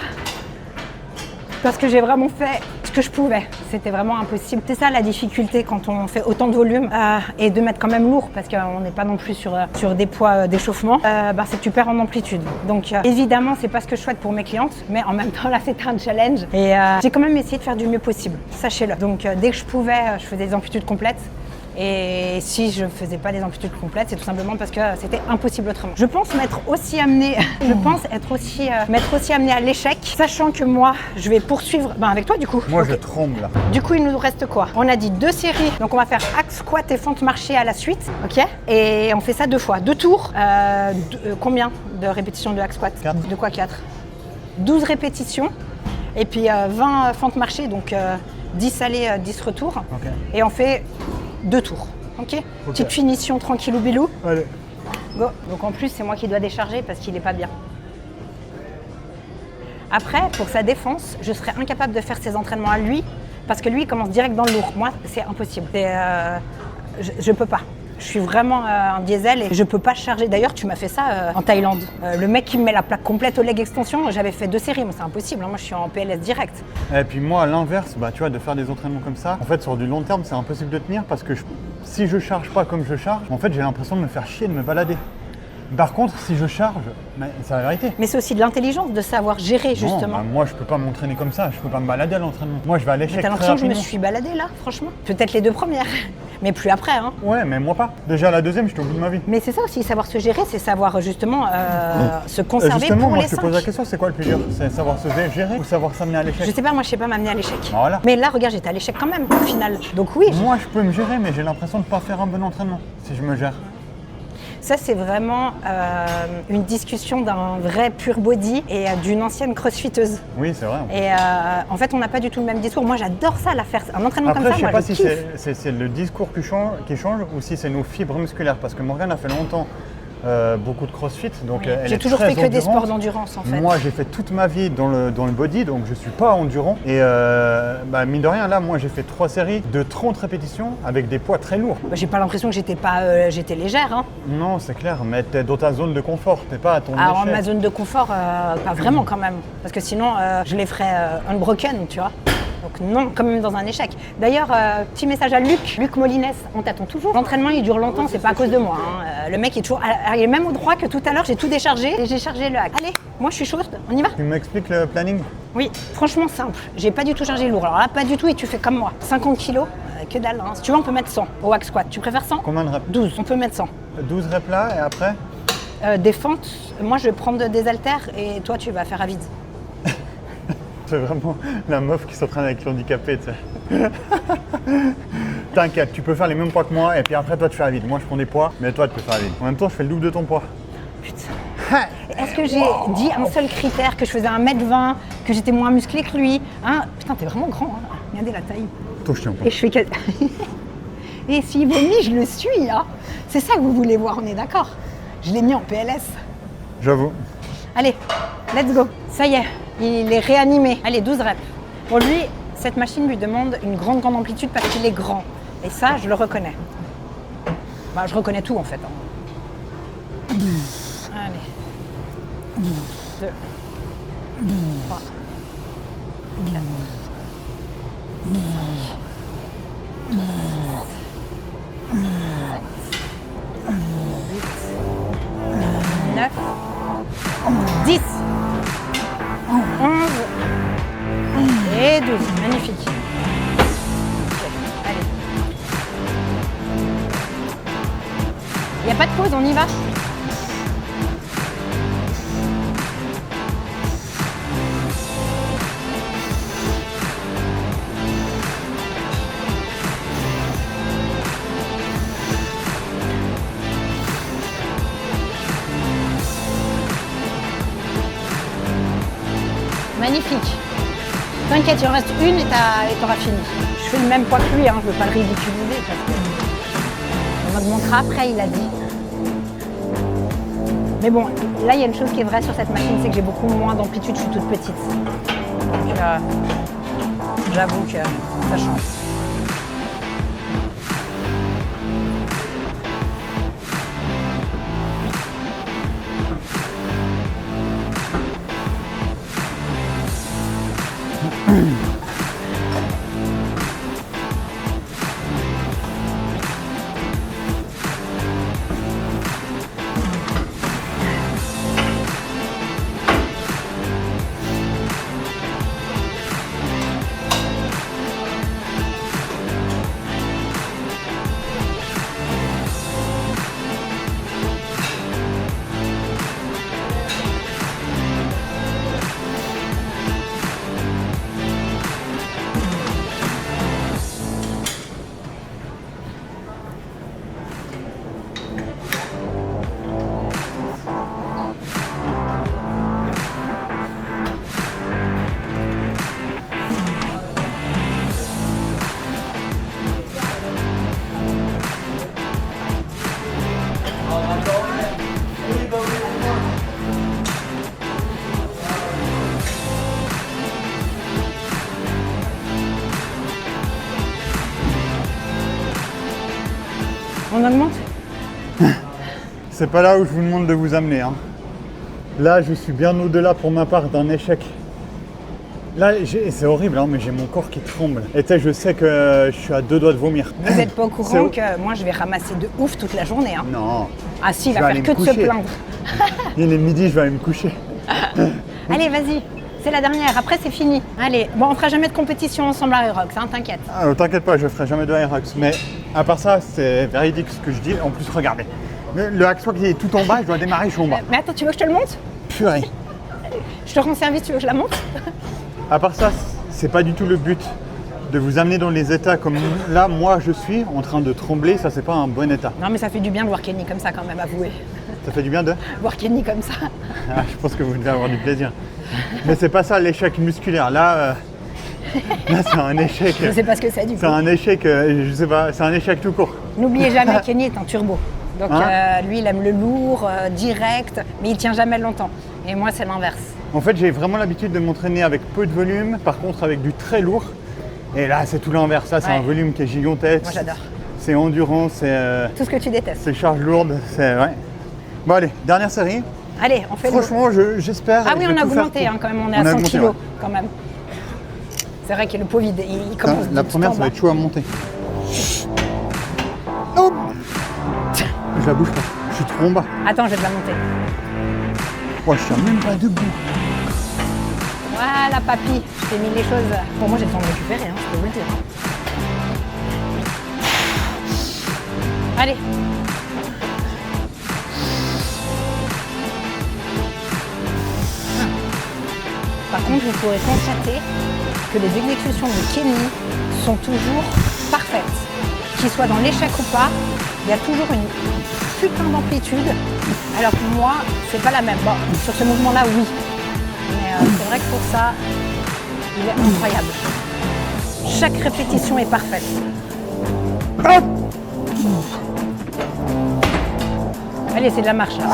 Parce que j'ai vraiment fait ce que je pouvais. C'était vraiment impossible. C'est ça la difficulté quand on fait autant de volume et de mettre quand même lourd parce qu'on n'est pas non plus sur des poids d'échauffement. C'est que tu perds en amplitude. Donc évidemment, c'est pas ce que je souhaite pour mes clientes, mais en même temps là, c'était un challenge et j'ai quand même essayé de faire du mieux possible. Sachez-le. Donc dès que je pouvais, je faisais des amplitudes complètes. Et si je ne faisais pas des amplitudes complètes, c'est tout simplement parce que c'était impossible autrement. Je pense m'être aussi amenée, m'être aussi amenée à l'échec, sachant que moi, je vais poursuivre avec toi du coup. Moi, Okay. je tremble là. Du coup, il nous reste quoi? On a dit 2 séries, donc on va faire axe, squat et fente marché à la suite, ok? Et on fait ça 2 fois, 2 tours. Combien de répétitions de axe squat? 4. De quoi 4? 12 répétitions, et puis 20 fentes marché, donc 10 allées, 10 retours. Okay. Et on fait 2 tours, ok? Petite finition tranquillou bilou. Allez. Go. Donc en plus, c'est moi qui dois décharger parce qu'il n'est pas bien. Après, pour sa défense, je serais incapable de faire ses entraînements à lui parce que lui, il commence direct dans le lourd. Moi, c'est impossible. Je peux pas. Je suis vraiment un diesel et je peux pas charger. D'ailleurs, tu m'as fait ça en Thaïlande. Le mec qui me met la plaque complète au leg extension, j'avais fait 2 séries, mais c'est impossible. Moi, je suis en PLS direct. Et puis moi, à l'inverse, tu vois, de faire des entraînements comme ça, en fait, sur du long terme, c'est impossible de tenir parce que si je charge pas comme je charge, en fait, j'ai l'impression de me faire chier, de me balader. Par contre, si je charge, c'est la vérité. Mais c'est aussi de l'intelligence de savoir gérer, justement. Non, moi, je peux pas m'entraîner comme ça. Je peux pas me balader à l'entraînement. Moi, je vais à l'échec. T'as l'impression que je me suis baladée là, franchement? Peut-être les 2 premières, mais plus après. Hein. Ouais, mais moi pas. Déjà, la deuxième, j'étais au bout de ma vie. Mais c'est ça aussi, savoir se gérer, c'est savoir justement se conserver justement, pour moi, les je te 5. pose la question, c'est quoi le plus dur? C'est savoir se gérer ou savoir s'amener à l'échec? Je sais pas, moi je sais pas m'amener à l'échec. Voilà. Mais là, regarde, j'étais à l'échec quand même, au final. Donc oui, Moi, je peux me gérer, mais j'ai l'impression de pas faire un bon entraînement si je me gère. ça c'est vraiment une discussion d'un vrai pur body et d'une ancienne crossfiteuse. Oui, c'est vrai. Et en fait, on n'a pas du tout le même discours. Moi, j'adore ça, la faire. Un entraînement Après, comme ça, je sais moi, pas je si kiffe. c'est le discours qui change ou si c'est nos fibres musculaires. Parce que Morgane a fait longtemps beaucoup de crossfit. Donc elle J'ai est toujours très fait que des endurante. sports d'endurance en fait. Moi, j'ai fait toute ma vie dans le body, donc je suis pas endurant. Et mine de rien, là, moi, j'ai fait 3 séries de 30 répétitions avec des poids très lourds. J'ai pas l'impression que j'étais légère. Hein. Non, c'est clair, mais t'es dans ta zone de confort, t'es pas à ton Alors, échelle. ma zone de confort, pas vraiment quand même. Parce que sinon, je les ferais unbroken, tu vois. Donc non, quand même dans un échec. D'ailleurs, petit message à Luc Molines, on t'attend toujours. L'entraînement, il dure longtemps, c'est pas à cause de moi. Hein. Le mec est toujours... Il est même au droit que tout à l'heure, j'ai tout déchargé et j'ai chargé le hack. Allez, moi je suis chaude, on y va? Tu m'expliques le planning? Oui, franchement simple. J'ai pas du tout chargé lourd. Alors là, pas du tout et tu fais comme moi. 50 kilos, que dalle. Hein. Si tu veux, on peut mettre 100 au hack squat. Tu préfères 100? Combien de reps? 12, on peut mettre 100. 12 reps là et après? Des fentes, moi je vais prendre des haltères et toi tu vas faire à vide. C'est vraiment la meuf qui s'entraîne avec l'handicapé, tu sais. T'inquiète, tu peux faire les mêmes poids que moi et puis après toi tu fais à vide. Moi je prends des poids, mais toi tu peux faire à vide. En même temps, je fais le double de ton poids. Putain. Est-ce que j'ai dit un seul critère, que je faisais 1m20, que j'étais moins musclée que lui hein? Putain, t'es vraiment grand, hein. Regardez la taille. Toi, je tiens pas. Et je fais que... Et s'il vomit, je le suis, hein. C'est ça que vous voulez voir, on est d'accord? Je l'ai mis en PLS. J'avoue. Allez, let's go. Ça y est, il est réanimé. Allez, 12 reps. Pour lui, cette machine lui demande une grande amplitude parce qu'il est grand. Et ça, je le reconnais. Bah, je reconnais tout en fait. Hein. Allez. 2, 3, 4, 9, 10, 11 et 12. Magnifique. Ok, allez. Il n'y a pas de pause, on y va? Magnifique. T'inquiète, il en reste une et t'auras fini. Je fais le même poids que lui, hein, je veux pas le ridiculiser. Parce que... augmentera après, il a dit. Mais bon, là, il y a une chose qui est vraie sur cette machine, c'est que j'ai beaucoup moins d'amplitude, je suis toute petite. Donc, j'avoue que ça change. On augmente? C'est pas là où je vous demande de vous amener. Hein. Là, je suis bien au-delà pour ma part d'un échec. Là, c'est horrible, hein, mais j'ai mon corps qui tremble. Et tu sais, je sais que je suis à 2 doigts de vomir. Vous n'êtes pas au courant que moi, je vais ramasser de ouf toute la journée. Hein. Non. Ah si, il Je va vais faire aller que me de se coucher. plaindre. Il est midi, je vais aller me coucher. Allez, vas-y, c'est la dernière, après c'est fini. Allez, bon, on fera jamais de compétition ensemble à Aerox, hein, t'inquiète. Ah, t'inquiète pas, je ferai jamais de Aerox. Mais à part ça, c'est véridique ce que je dis. En plus, regardez. Le hacksaw qui est tout en bas, je dois démarrer, je suis en bas. Mais attends, tu veux que je te le monte? Purée. Je te rends service, tu veux que je la monte? À part ça, c'est pas du tout le but de vous amener dans les états comme là, moi je suis en train de trembler, ça c'est pas un bon état. Non mais ça fait du bien de voir Kenny comme ça quand même, avouez. Ça fait du bien de Voir Kenny comme ça. Ah, je pense que vous devez avoir du plaisir. Mais c'est pas ça l'échec musculaire. Là c'est un échec. Je sais pas ce que c'est du coup. C'est un échec, je sais pas, c'est un échec tout court. N'oubliez jamais, Kenny est un turbo. Donc Hein lui, il aime le lourd, direct, mais il tient jamais longtemps. Et moi, c'est l'inverse. En fait, j'ai vraiment l'habitude de m'entraîner avec peu de volume, par contre avec du très lourd. Et là, c'est tout l'inverse. Là, c'est Ouais. un volume qui est gigantesque. Moi, j'adore. C'est endurance, Tout ce que tu détestes. c'est charge lourde, c'est ouais. Bon allez, dernière série. Allez, on fait Franchement, j'espère. Ah et oui, je on vais a tout faire augmenté pour- hein, quand même, on est On a à 100 augmenté, kilos ouais. quand même. C'est vrai que le pauvre, il commence La tout première, en ça bas. va être chaud à monter. Oh je la bouge pas, je suis trop en bas. Attends, je vais te la monter. Oh, je suis même pas debout. Voilà, papy, je t'ai mis les choses. Pour moi, j'ai le temps de récupérer, hein, je peux vous le dire. Allez. Par contre, vous pourrez constater que les exécutions de Kenny sont toujours parfaites. Qu'il soit dans l'échec ou pas, il y a toujours une putain d'amplitude. Alors que moi, c'est pas la même. Bon, sur ce mouvement-là, oui. Mais c'est vrai que pour ça, il est incroyable. Chaque répétition est parfaite. Allez, c'est de la marche là.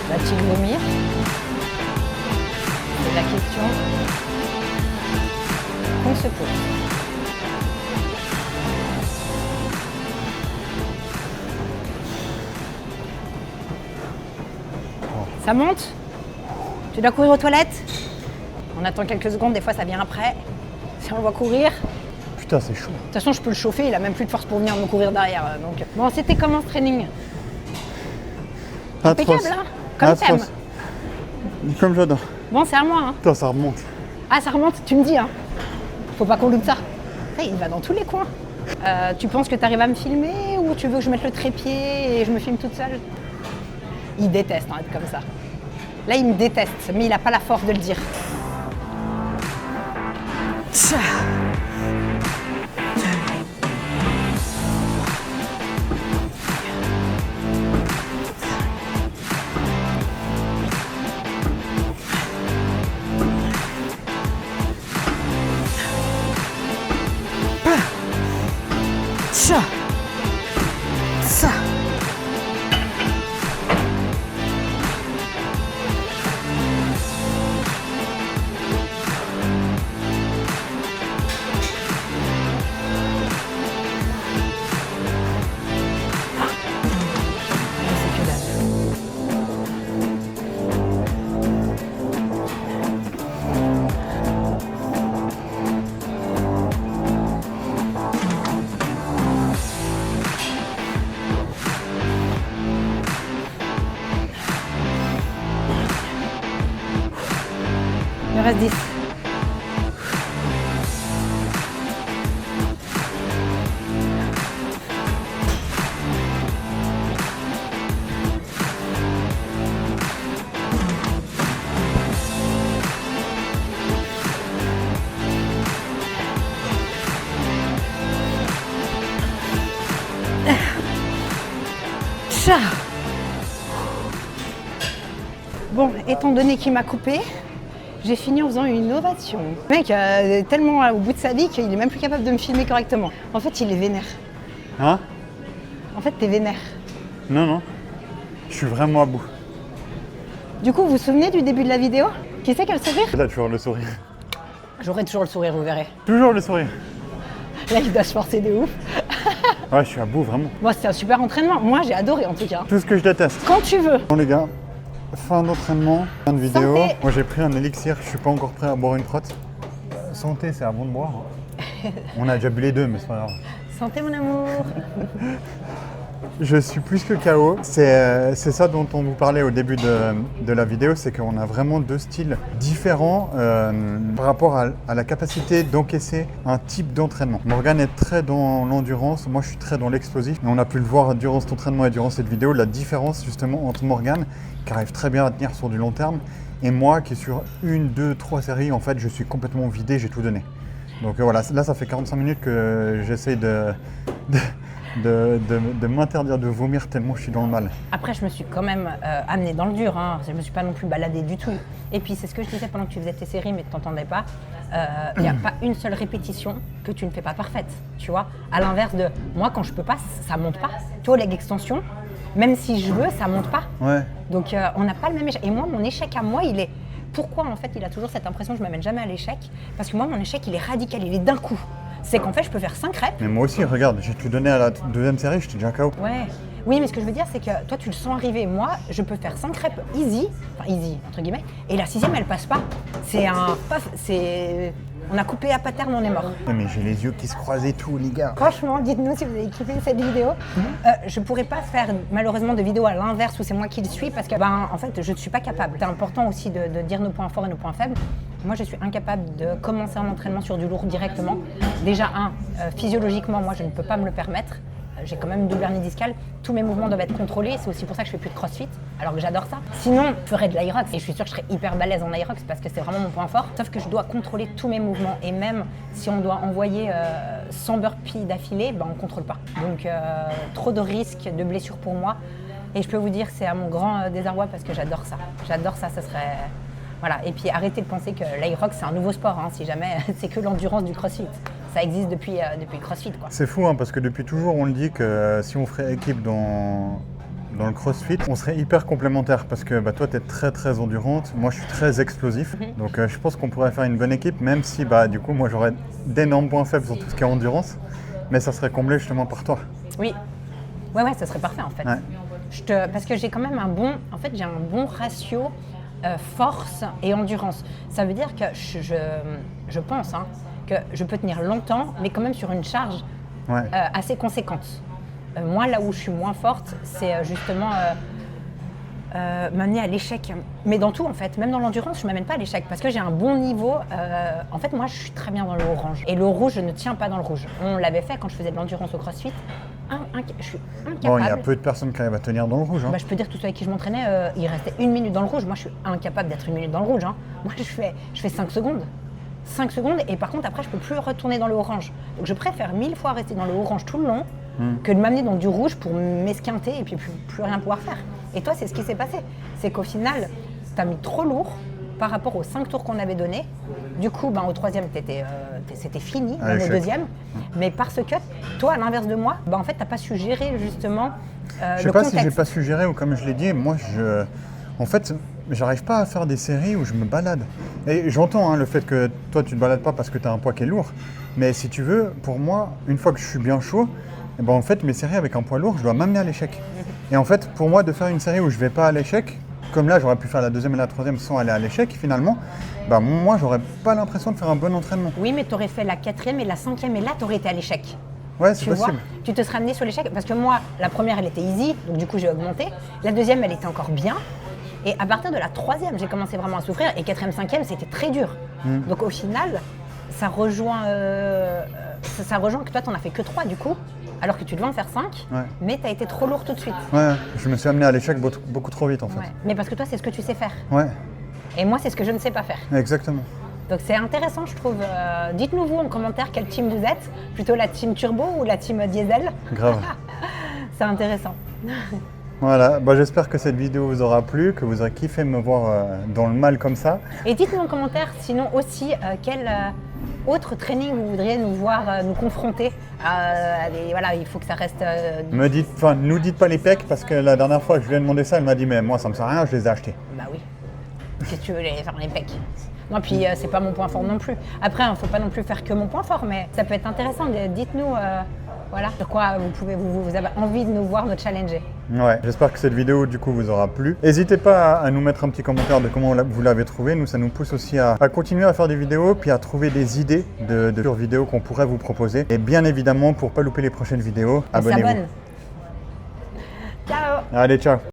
Va-t-il vomir? C'est la question qu'on se pose. Ça monte? Tu dois courir aux toilettes? On attend quelques secondes, des fois ça vient après. Si on le voit courir, de Putain, c'est chaud. toute façon je peux le chauffer, il a même plus de force pour venir me courir derrière. Donc. Bon, c'était comment ce training? Impeccable, Atroce. hein? Comme Atroce. t'aimes. Comme j'adore. Bon, c'est à moi, hein. Putain, ça remonte. Ah, ça remonte, tu me dis, hein. Faut pas qu'on loupe ça. Il va dans tous les coins. Tu penses que tu arrives à me filmer ou tu veux que je mette le trépied et je me filme toute seule? Il déteste être comme ça. Là, il me déteste, mais il n'a pas la force de le dire. Tcha. Ça. Ça. C'est que dalle. Il me reste 10. Tcha. Bon, étant donné qu'il m'a coupé, j'ai fini en faisant une ovation. Le mec est tellement au bout de sa vie qu'il est même plus capable de me filmer correctement. En fait, il est vénère. Hein? En fait, t'es vénère. Non, non. Je suis vraiment à bout. Du coup, vous vous souvenez du début de la vidéo? Qui c'est qui a le sourire? Là, toujours le sourire. J'aurai toujours le sourire, vous verrez. Toujours le sourire. Là, il doit se forcer de ouf. Ouais, je suis à bout, vraiment. Moi, c'était un super entraînement. Moi, j'ai adoré en tout cas. Tout ce que je déteste. Quand tu veux. Bon, les gars, fin d'entraînement, fin de vidéo. Santé. Moi, j'ai pris un élixir, je suis pas encore prêt à boire une crotte. Santé, c'est avant de boire. On a déjà bu les deux, mais c'est pas grave. Santé, mon amour. Je suis plus que KO. C'est ça dont on vous parlait au début de la vidéo, c'est qu'on a vraiment deux styles différents par rapport à la capacité d'encaisser un type d'entraînement. Morgane est très dans l'endurance, moi je suis très dans l'explosif. Et on a pu le voir durant cet entraînement et durant cette vidéo, la différence justement entre Morgane, qui arrive très bien à tenir sur du long terme, et moi qui sur 1, 2, 3 séries, en fait je suis complètement vidé, j'ai tout donné. Donc voilà, là ça fait 45 minutes que j'essaye de m'interdire de vomir tellement je suis dans le mal. Après, je me suis quand même amenée dans le dur. Hein. Je me suis pas non plus baladée du tout. Et puis, c'est ce que je disais pendant que tu faisais tes séries, mais tu t'entendais pas. Il n'y a pas une seule répétition que tu ne fais pas parfaite. Tu vois, à l'inverse de moi, quand je peux pas, ça monte pas. Tu vois, leg extension, même si je veux, ça monte pas. Ouais. Donc, on n'a pas le même échec. Et moi, mon échec à moi, il est. Pourquoi en fait il a toujours cette impression que je m'amène jamais à l'échec? Parce que moi, mon échec, il est radical, il est d'un coup. C'est qu'en fait, je peux faire 5 reps. Mais moi aussi, regarde, j'ai tout donné à la deuxième série, j'étais déjà KO. Ouais. Oui, mais ce que je veux dire, c'est que toi, tu le sens arriver. Moi, je peux faire 5 reps easy, enfin easy, entre guillemets, et la 6e, elle passe pas. C'est un paf, c'est. On a coupé à pattern, on est mort. Mais j'ai les yeux qui se croisent et tout, les gars. Franchement, dites-nous si vous avez kiffé cette vidéo. Je pourrais pas faire malheureusement de vidéo à l'inverse où c'est moi qui le suis parce que, en fait, je ne suis pas capable. C'est important aussi de dire nos points forts et nos points faibles. Moi, je suis incapable de commencer un entraînement sur du lourd directement. Déjà, physiologiquement, moi, je ne peux pas me le permettre. J'ai quand même une double hernie discale. Tous mes mouvements doivent être contrôlés. C'est aussi pour ça que je fais plus de crossfit, alors que j'adore ça. Sinon, je ferais de l'aerox et je suis sûre que je serais hyper balèze en aerox parce que c'est vraiment mon point fort. Sauf que je dois contrôler tous mes mouvements et même si on doit envoyer 100 burpees d'affilée, on ne contrôle pas. Donc, trop de risques de blessures pour moi. Et je peux vous dire que c'est à mon grand désarroi parce que j'adore ça. J'adore ça, ça serait... Voilà. Et puis arrêtez de penser que l'aerox c'est un nouveau sport, hein, si jamais c'est que l'endurance du crossfit. Ça existe depuis le crossfit, quoi. C'est fou, hein, parce que depuis toujours, on le dit que si on ferait équipe dans le crossfit, on serait hyper complémentaires parce que toi, tu es très très endurante, moi je suis très explosif. Donc je pense qu'on pourrait faire une bonne équipe, même si du coup, moi j'aurais d'énormes points faibles sur tout ce qui est endurance, mais ça serait comblé justement par toi. Oui. Ouais, ça serait parfait en fait. Ouais. Parce que j'ai quand même j'ai un bon ratio force et endurance. Ça veut dire que je pense que je peux tenir longtemps, mais quand même sur une charge assez conséquente. Moi, là où je suis moins forte, c'est justement m'amener à l'échec. Mais dans tout, en fait, même dans l'endurance, je ne m'amène pas à l'échec parce que j'ai un bon niveau. En fait, moi, je suis très bien dans le orange. Et le rouge, je ne tiens pas dans le rouge. On l'avait fait quand je faisais de l'endurance au crossfit. je suis incapable. Bon, il y a peu de personnes qui arrivent à tenir dans le rouge. Hein. Bah, je peux dire, tous ceux avec qui je m'entraînais, il restait 1 minute dans le rouge. Moi, je suis incapable d'être 1 minute dans le rouge. Hein. Moi, je fais 5 secondes. 5 secondes, et par contre, après, je peux plus retourner dans le orange. Donc, je préfère 1000 fois rester dans le orange tout le long que de m'amener dans du rouge pour m'esquinter et puis plus rien pouvoir faire. Et toi, c'est ce qui s'est passé. C'est qu'au final, tu as mis trop lourd par rapport aux 5 tours qu'on avait donnés. Du coup, au troisième, c'était fini, même au deuxième. Mais parce que toi, à l'inverse de moi, en fait, tu n'as pas su gérer justement je sais le pas contexte. si j'ai pas su gérer ou comme je l'ai dit, moi, en fait, j'arrive pas à faire des séries où je me balade. Et j'entends le fait que toi, tu te balades pas parce que tu as un poids qui est lourd. Mais si tu veux, pour moi, une fois que je suis bien chaud, en fait, mes séries avec un poids lourd, je dois m'amener à l'échec. Et en fait, pour moi, de faire une série où je vais pas à l'échec, comme là, j'aurais pu faire la deuxième et la troisième sans aller à l'échec, finalement, moi, j'aurais pas l'impression de faire un bon entraînement. Oui, mais tu aurais fait la 4e et la 5e, et là, tu aurais été à l'échec. Ouais, c'est Tu possible. vois, tu te serais amené sur l'échec. Parce que moi, la première, elle était easy, donc du coup, j'ai augmenté. La deuxième, elle était encore bien. Et à partir de la 3e, j'ai commencé vraiment à souffrir. Et 4e, 5e, c'était très dur. Donc au final, ça rejoint que toi, tu n'en as fait que 3 du coup. Alors que tu devais en faire 5, mais tu as été trop lourd tout de suite. Ouais, je me suis amené à l'échec beaucoup trop vite en fait. Ouais. Mais parce que toi, c'est ce que tu sais faire. Ouais, Et moi, c'est ce que je ne sais pas faire. exactement. Donc c'est intéressant, je trouve. Dites-nous vous en commentaire quelle team vous êtes. Plutôt la team turbo ou la team diesel. Grave. C'est intéressant. Voilà, j'espère que cette vidéo vous aura plu, que vous aurez kiffé me voir dans le mal comme ça. Et dites-nous en commentaire sinon aussi quel autre training vous voudriez nous voir nous confronter. Voilà, il faut que ça reste... Nous dites pas les pecs parce que la dernière fois que je lui ai demandé ça, elle m'a dit mais moi ça me sert à rien, je les ai achetés. Bah oui, si tu veux les faire les pecs. Non, puis c'est pas mon point fort non plus. Après, il ne faut pas non plus faire que mon point fort, mais ça peut être intéressant. Dites-nous voilà, de quoi vous avez envie de nous voir, nous challenger. Ouais, j'espère que cette vidéo du coup vous aura plu. N'hésitez pas à nous mettre un petit commentaire de comment vous l'avez trouvé. Nous, ça nous pousse aussi à continuer à faire des vidéos, puis à trouver des idées de vidéos qu'on pourrait vous proposer. Et bien évidemment, pour ne pas louper les prochaines vidéos, abonnez-vous. Ciao. Allez, ciao.